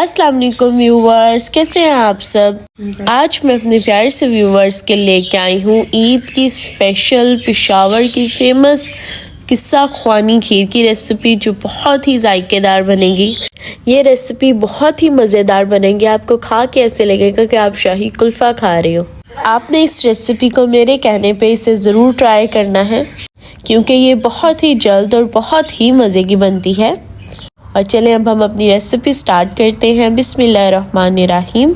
अस्सलाम वालेकुम व्यूवर्स, कैसे हैं आप सब। आज मैं अपने प्यारे से व्यूवर्स के लेके आई हूँ ईद की स्पेशल पेशावर की फेमस किस्सा ख्वानी खीर की रेसिपी, जो बहुत ही जायकेदार बनेगी। ये रेसिपी बहुत ही मज़ेदार बनेगी। आपको खा के ऐसे लगेगा कि आप शाही कुल्फ़ा खा रहे हो। आपने इस रेसिपी को मेरे कहने पे इसे ज़रूर ट्राई करना है, क्योंकि ये बहुत ही जल्द और बहुत ही मज़े की बनती है। और चलें अब हम अपनी रेसिपी स्टार्ट करते हैं। बिस्मिल्लाहिर्रहमानिर्रहीम।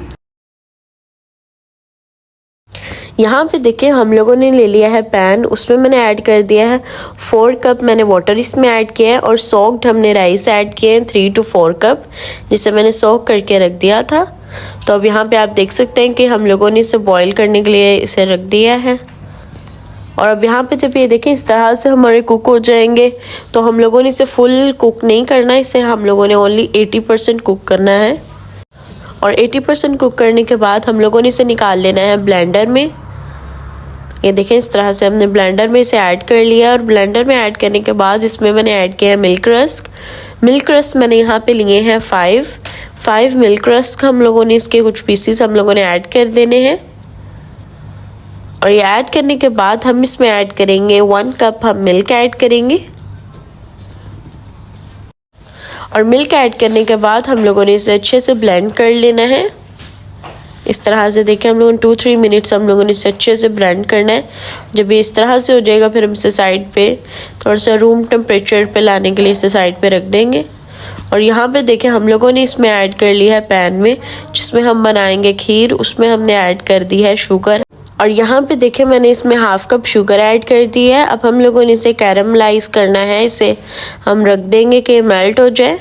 यहाँ पे देखिए हम लोगों ने ले लिया है पैन, उसमें मैंने ऐड कर दिया है 4 कप मैंने वाटर इसमें ऐड किया है, और सोक्ड हमने राइस ऐड किए हैं 3 to 4 कप, जिसे मैंने सोक करके रख दिया था। तो अब यहाँ पे आप देख सकते हैं कि हम लोगों ने इसे बॉईल करने के लिए इसे रख दिया है। और अब यहाँ पे जब ये देखें इस तरह से हमारे कुक हो जाएंगे, तो हम लोगों ने इसे फुल कुक नहीं करना, इसे हम लोगों ने ओनली 80% कुक करना है। और 80% कुक करने के बाद हम लोगों ने इसे निकाल लेना है ब्लेंडर में। ये देखें इस तरह से हमने ब्लेंडर में इसे ऐड कर लिया। और ब्लेंडर में ऐड करने के बाद इसमें मैंने ऐड किया है मिल्क रस्क। मिल्क रस्क मैंने यहाँ पे लिए हैं 5 मिल्क रस्क। हम लोगों ने इसके कुछ पीसीस हम लोगों ने ऐड कर देने हैं। और ये ऐड करने के बाद हम इसमें ऐड करेंगे 1 कप हम मिल्क ऐड करेंगे। और मिल्क ऐड करने के बाद हम लोगों ने इसे अच्छे से ब्लेंड कर लेना है। इस तरह से देखिए हम लोगों ने 2-3 मिनट्स हम लोगों ने इसे अच्छे से ब्लेंड करना है। जब ये इस तरह से हो जाएगा, फिर हम इसे साइड पे थोड़ा सा रूम टेम्परेचर पे लाने के लिए इसे साइड पे रख देंगे। और यहाँ पे देखिए हम लोगों ने इसमें ऐड कर लिया है पैन में जिसमें हम बनाएंगे खीर, उसमें हमने ऐड कर दी है शुगर। और यहाँ पे देखिए मैंने इसमें 1/2 कप शुगर ऐड कर दी है। अब हम लोगों ने इसे कैरमलाइज करना है, इसे हम रख देंगे कि मेल्ट हो जाए।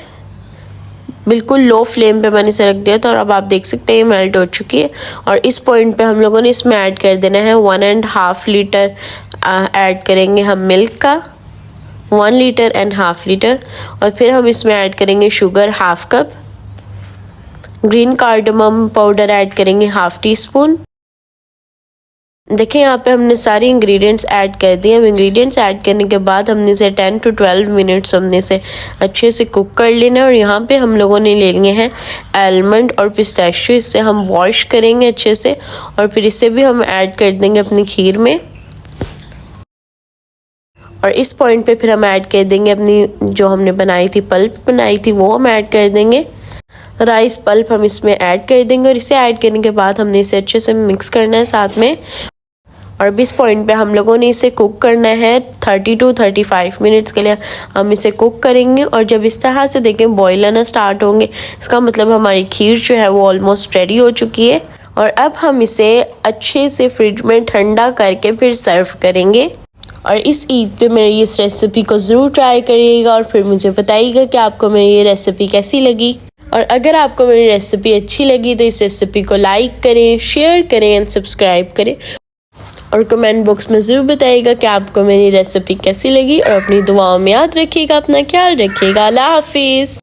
बिल्कुल लो फ्लेम पे मैंने इसे रख दिया था, और अब आप देख सकते हैं ये मेल्ट हो चुकी है। और इस पॉइंट पे हम लोगों ने इसमें ऐड कर देना है 1.5 लीटर ऐड करेंगे हम मिल्क का, 1 लीटर एंड 1/2 लीटर। और फिर हम इसमें ऐड करेंगे sugar 1/2 cup, green cardamom powder add करेंगे 1/2 टीस्पून। देखिए यहाँ पे हमने सारी इंग्रेडिएंट्स ऐड कर दिए। हम इंग्रेडिएंट्स ऐड करने के बाद हमने इसे 10 to 12 मिनट्स हमने इसे अच्छे से कुक कर लेना है। और यहाँ पे हम लोगों ने ले लिए हैं आलमंड और पिस्ताशियो, इससे हम वॉश करेंगे अच्छे से, और फिर इसे भी हम ऐड कर देंगे अपनी खीर में। और इस पॉइंट पे फिर हम ऐड कर देंगे अपनी जो हमने बनाई थी पल्प बनाई थी, वो हम ऐड कर देंगे। राइस पल्प हम इसमें ऐड कर देंगे, और इसे ऐड करने के बाद हमने इसे अच्छे से मिक्स करना है साथ में। और इस पॉइंट पे हम लोगों ने इसे कुक करना है 30 to 35 मिनट्स के लिए हम इसे कुक करेंगे। और जब इस तरह से देखें बॉयल आना स्टार्ट होंगे, इसका मतलब हमारी खीर जो है वो ऑलमोस्ट रेडी हो चुकी है। और अब हम इसे अच्छे से फ्रिज में ठंडा करके फिर सर्व करेंगे। और इस ईद पे मेरी इस रेसिपी को ज़रूर ट्राई करिएगा, और फिर मुझे बताइएगा कि आपको मेरी ये रेसिपी कैसी लगी। और अगर आपको मेरी रेसिपी अच्छी लगी तो इस रेसिपी को लाइक करें, शेयर करें एंड सब्सक्राइब करें। और कमेंट बॉक्स में ज़रूर बताइएगा कि आपको मेरी रेसिपी कैसी लगी। और अपनी दुआओं में याद रखिएगा, अपना ख्याल रखिएगा। अल्लाह हाफिज़।